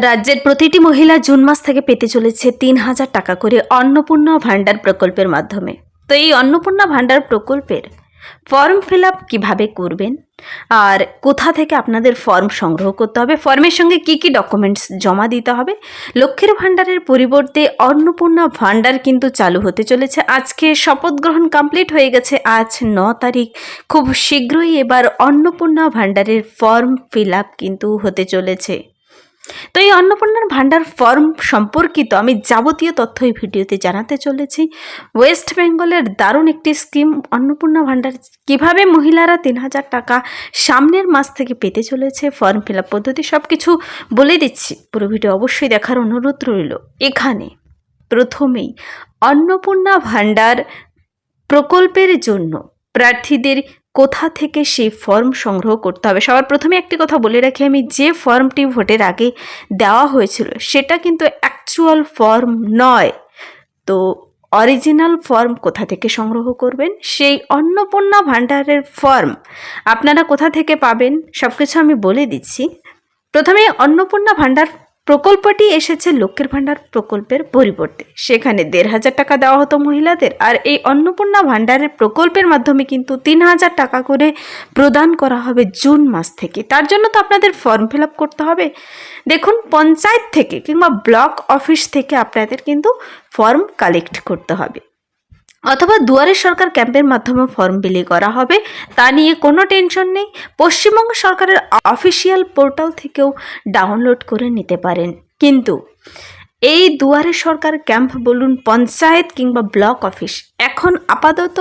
রাজ্যের প্রতিটি মহিলা জুন মাস থেকে পেতে চলেছে ৩,০০০ টাকা করে অন্নপূর্ণা ভাণ্ডার প্রকল্পের মাধ্যমে। তো এই অন্নপূর্ণা ভাণ্ডার প্রকল্পের ফর্ম ফিল আপ কীভাবে করবেন আর কোথা থেকে আপনাদের ফর্ম সংগ্রহ করতে হবে, ফর্মের সঙ্গে কি কি ডকুমেন্টস জমা দিতে হবে। লক্ষ্মীর ভাণ্ডারের পরিবর্তে অন্নপূর্ণা ভাণ্ডার কিন্তু চালু হতে চলেছে। আজকে শপথ গ্রহণ কমপ্লিট হয়ে গেছে, আজ ৯ তারিখ। খুব শীঘ্রই এবার অন্নপূর্ণা ভাণ্ডারের ফর্ম ফিল আপ কিন্তু হতে চলেছে। তো এই অন্নপূর্ণার ভাণ্ডার ফর্ম সম্পর্কিত আমি যাবতীয় তথ্য এই ভিডিওতে জানাতে চলেছি। ওয়েস্ট বেঙ্গলের দারুণ একটি স্কিম অন্নপূর্ণা ভাণ্ডার, কীভাবে মহিলারা ৩,০০০ টাকা সামনের মাস থেকে পেতে চলেছে, ফর্ম ফিল আপ পদ্ধতি সব কিছু বলে দিচ্ছি। পুরো ভিডিও অবশ্যই দেখার অনুরোধ রইল। এখানে প্রথমেই অন্নপূর্ণা ভাণ্ডার প্রকল্পের জন্য প্রার্থীদের কোথা থেকে সেই ফর্ম সংগ্রহ করতে হবে। সবার প্রথমে একটি কথা বলে রাখি, আমি যে ফর্মটি ভোটের আগে দেওয়া হয়েছিল সেটা কিন্তু অ্যাকচুয়াল ফর্ম নয়। তো অরিজিনাল ফর্ম কোথা থেকে সংগ্রহ করবেন, সেই অন্নপূর্ণা ভাণ্ডারের ফর্ম আপনারা কোথা থেকে পাবেন সব কিছু আমি বলে দিচ্ছি। প্রথমে অন্নপূর্ণা ভাণ্ডার প্রকল্পটি এসেছে লক্ষ্মীর ভাণ্ডার প্রকল্পের পরিবর্তে। সেখানে ১,৫০০ টাকা দেওয়া হতো মহিলাদের, আর এই অন্নপূর্ণা ভাণ্ডারের প্রকল্পের মাধ্যমে কিন্তু ৩,০০০ টাকা করে প্রদান করা হবে জুন মাস থেকে। তার জন্য তো আপনাদের ফর্ম ফিল আপ করতে হবে। দেখুন, পঞ্চায়েত থেকে কিংবা ব্লক অফিস থেকে আপনাদের কিন্তু ফর্ম কালেক্ট করতে হবে, অথবা দুয়ারে সরকার ক্যাম্পের মাধ্যমে ফর্ম বিলি করা হবে। তা নিয়ে কোনো টেনশন নেই। পশ্চিমবঙ্গ সরকারের অফিসিয়াল পোর্টাল থেকেও ডাউনলোড করে নিতে পারেন। কিন্তু এই দুয়ারে সরকার ক্যাম্প বলুন, পঞ্চায়েত কিংবা ব্লক অফিস, এখন আপাতত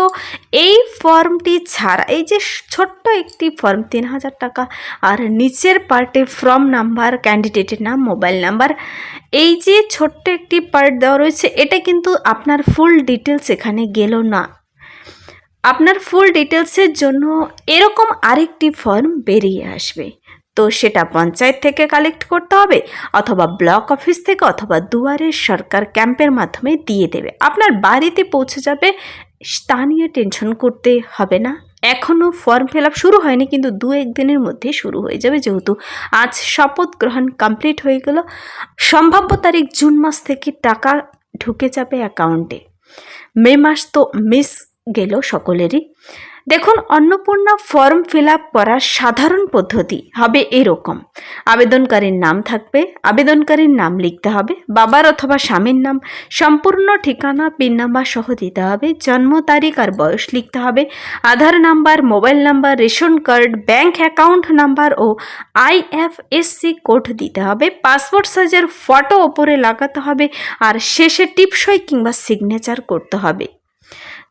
এই ফর্মটি ছাড়া, এই যে ছোট্ট একটি ফর্ম ৩,০০০ টাকা আর নিচের পার্টে ফর্ম নাম্বার, ক্যান্ডিডেটের নাম, মোবাইল নাম্বার, এই যে ছোট্ট একটি পার্ট দেওয়া রয়েছে, এটা কিন্তু আপনার ফুল ডিটেলস এখানে গেল না। আপনার ফুল ডিটেলসের জন্য এরকম আরেকটি ফর্ম বেরিয়ে আসবে। তো সেটা পঞ্চায়েত থেকে কালেক্ট করতে হবে, অথবা ব্লক অফিস থেকে, অথবা দুয়ারে সরকার ক্যাম্পের মাধ্যমে দিয়ে দেবে, আপনার বাড়িতে পৌঁছে যাবে। তা নিয়ে টেনশন করতে হবে না। এখনও ফর্ম ফিল আপ শুরু হয়নি, কিন্তু ২-১ দিনের মধ্যে শুরু হয়ে যাবে, যেহেতু আজ শপথ গ্রহণ কমপ্লিট হয়ে গেল। সম্ভাব্য তারিখ জুন মাস থেকে টাকা ঢুকে যাবে অ্যাকাউন্টে। মে মাস তো মিস গেল সকলেরই। দেখুন, অন্নপূর্ণা ফর্ম ফিল আপ করার সাধারণ পদ্ধতি হবে এরকম। আবেদনকারীর নাম থাকবে, আবেদনকারীর নাম লিখতে হবে, বাবার অথবা স্বামীর নাম, সম্পূর্ণ ঠিকানা, পিন নাম্বার সহ দিতে হবে, জন্ম তারিখ আর বয়স লিখতে হবে, Aadhaar number, mobile number, ration card, bank account number ও IFSC কোড দিতে হবে, পাসপোর্ট সাইজের ফটো ওপরে লাগাতে হবে, আর শেষে টিপসই কিংবা সিগনেচার করতে হবে।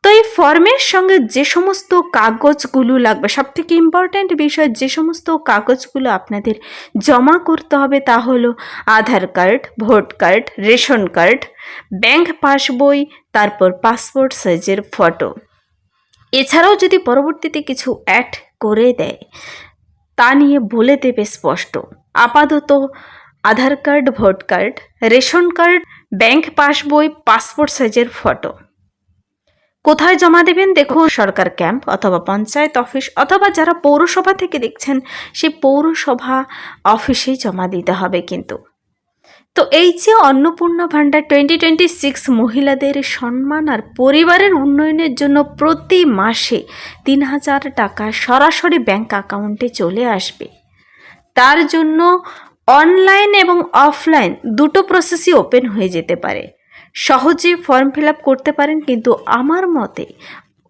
তো এই ফর্মের সঙ্গে যে সমস্ত কাগজগুলো লাগবে, সবথেকে ইম্পর্ট্যান্ট বিষয়, যে সমস্ত কাগজগুলো আপনাদের জমা করতে হবে তা হলো Aadhaar card, vote card, ration card, bank পাসবই, তারপর পাসপোর্ট সাইজের ফটো। এছাড়াও যদি পরবর্তীতে কিছু অ্যাড করে দেয় তা নিয়ে বলে দেবে স্পষ্ট। আপাতত Aadhaar card, vote card, ration card, bank পাসবই, পাসপোর্ট সাইজের ফটো। কোথায় জমা দেবেন? দেখুন, সরকার ক্যাম্প অথবা পঞ্চায়েত অফিস, অথবা যারা পৌরসভা থেকে দেখছেন সেই পৌরসভা অফিসেই জমা দিতে হবে কিন্তু। তো এই যে অন্নপূর্ণা ভাণ্ডার 2026 মহিলাদের সম্মান আর পরিবারের উন্নয়নের জন্য প্রতি মাসে ৩,০০০ টাকা সরাসরি ব্যাংক অ্যাকাউন্টে চলে আসবে। তার জন্য অনলাইন এবং অফলাইন দুটো প্রসেসই ওপেন হয়ে যেতে পারে। সহজে ফর্ম ফিল আপ করতে পারেন, কিন্তু আমার মতে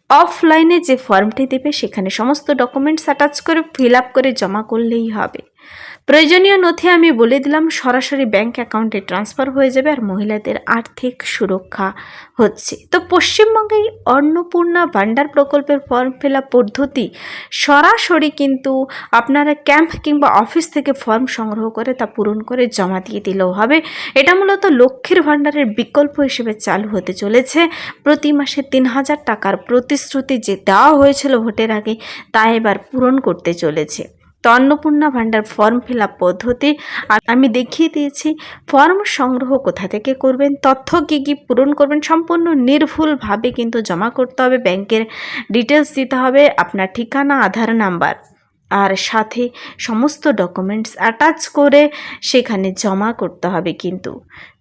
অফলাইনে যে ফর্মটি দেবে সেখানে সমস্ত ডকুমেন্টস অ্যাটাচ করে ফিল আপ করে জমা করলেই হবে। প্রয়োজনীয় নথি আমি বলে দিলাম, সরাসরি ব্যাংক অ্যাকাউন্টে ট্রান্সফার হয়ে যাবে, আর মহিলাদের আর্থিক সুরক্ষা হচ্ছে। তো পশ্চিমবঙ্গে অন্নপূর্ণা ভাণ্ডার প্রকল্পের ফর্ম ফিল আপ পদ্ধতি সরাসরি কিন্তু আপনারা ক্যাম্প কিংবা অফিস থেকে ফর্ম সংগ্রহ করে তা পূরণ করে জমা দিয়ে দিলেও হবে। এটা মূলত লক্ষ্মীর ভাণ্ডারের বিকল্প হিসেবে চালু হতে চলেছে। প্রতি মাসে ৩,০০০ টাকার প্রতিশ্রুতি যে দেওয়া হয়েছিল ভোটের আগে, তা এবার পূরণ করতে চলেছে। তো অন্নপূর্ণা ভাণ্ডার ফর্ম ফিল আপ পদ্ধতি আমি দেখিয়ে দিয়েছি। ফর্ম সংগ্রহ কোথা থেকে করবেন, তথ্য কী কী পূরণ করবেন, সম্পূর্ণ নির্ভুলভাবে কিন্তু জমা করতে হবে। ব্যাংকের ডিটেলস দিতে হবে, আপনার ঠিকানা, আধার নাম্বার আর সাথে সমস্ত ডকুমেন্টস অ্যাটাচ করে সেখানে জমা করতে হবে কিন্তু।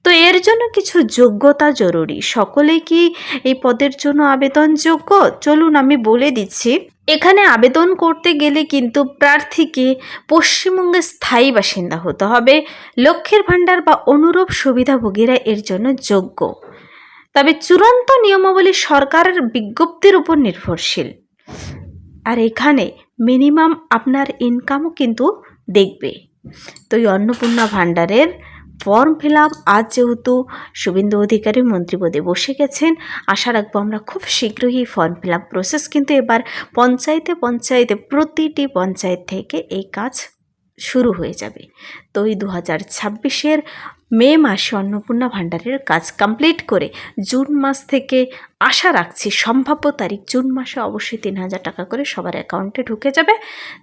তো এর জন্য কিছু যোগ্যতা জরুরি। সকলেই কি এই পদের জন্য আবেদনযোগ্য? চলুন আমি বলে দিচ্ছি। এখানে আবেদন করতে গেলে কিন্তু প্রার্থীকে পশ্চিমবঙ্গের স্থায়ী বাসিন্দা হতে হবে। লক্ষ্মীর ভাণ্ডার বা অনুরূপ সুবিধাভোগীরা এর জন্য যোগ্য। তবে চূড়ান্ত নিয়মাবলী সরকারের বিজ্ঞপ্তির উপর নির্ভরশীল। আর এখানে মিনিমাম আপনার ইনকামও কিন্তু দেখবে। তো এই অন্নপূর্ণা ভাণ্ডারের ফর্ম ফিল আপ আজ যেহেতু শুভেন্দু অধিকারী মন্ত্রীপদে বসে গেছেন, আশা রাখবো আমরা খুব শীঘ্রই এই ফর্ম ফিল আপ প্রসেস কিন্তু এবার পঞ্চায়েতে প্রতিটি পঞ্চায়েত থেকে এই কাজ শুরু হয়ে যাবে। তো এই 2026-এর মে মাসে অন্নপূর্ণা ভাণ্ডারের কাজ কমপ্লিট করে জুন মাস থেকে আশা রাখছি সম্ভাব্য তারিখ জুন মাসে অবশ্যই 3,000 টাকা করে সবার অ্যাকাউন্টে ঢুকে যাবে।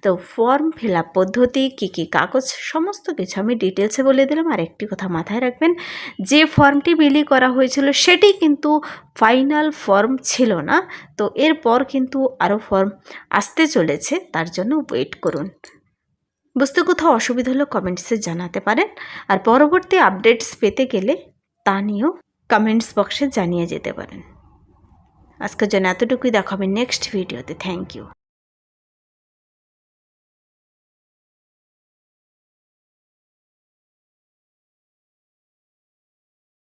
তো ফর্ম ফিল আপ পদ্ধতি, কী কী কাগজ, সমস্ত কিছু আমি ডিটেলসে বলে দিলাম। আর একটি কথা মাথায় রাখবেন, যে ফর্মটি বিলি করা হয়েছিল সেটি কিন্তু ফাইনাল ফর্ম ছিল না। তো এরপর কিন্তু আরও ফর্ম আসতে চলেছে, তার জন্য ওয়েট করুন। বুঝতে কোথাও অসুবিধা হলে কমেন্টসে জানাতে পারেন। আর পরবর্তী আপডেটস পেতে গেলে তা নিয়েও কমেন্টস বক্সে জানিয়ে যেতে পারেন। আজকের জন্য এতটুকুই, দেখা হবে নেক্সট ভিডিওতে। Thank you.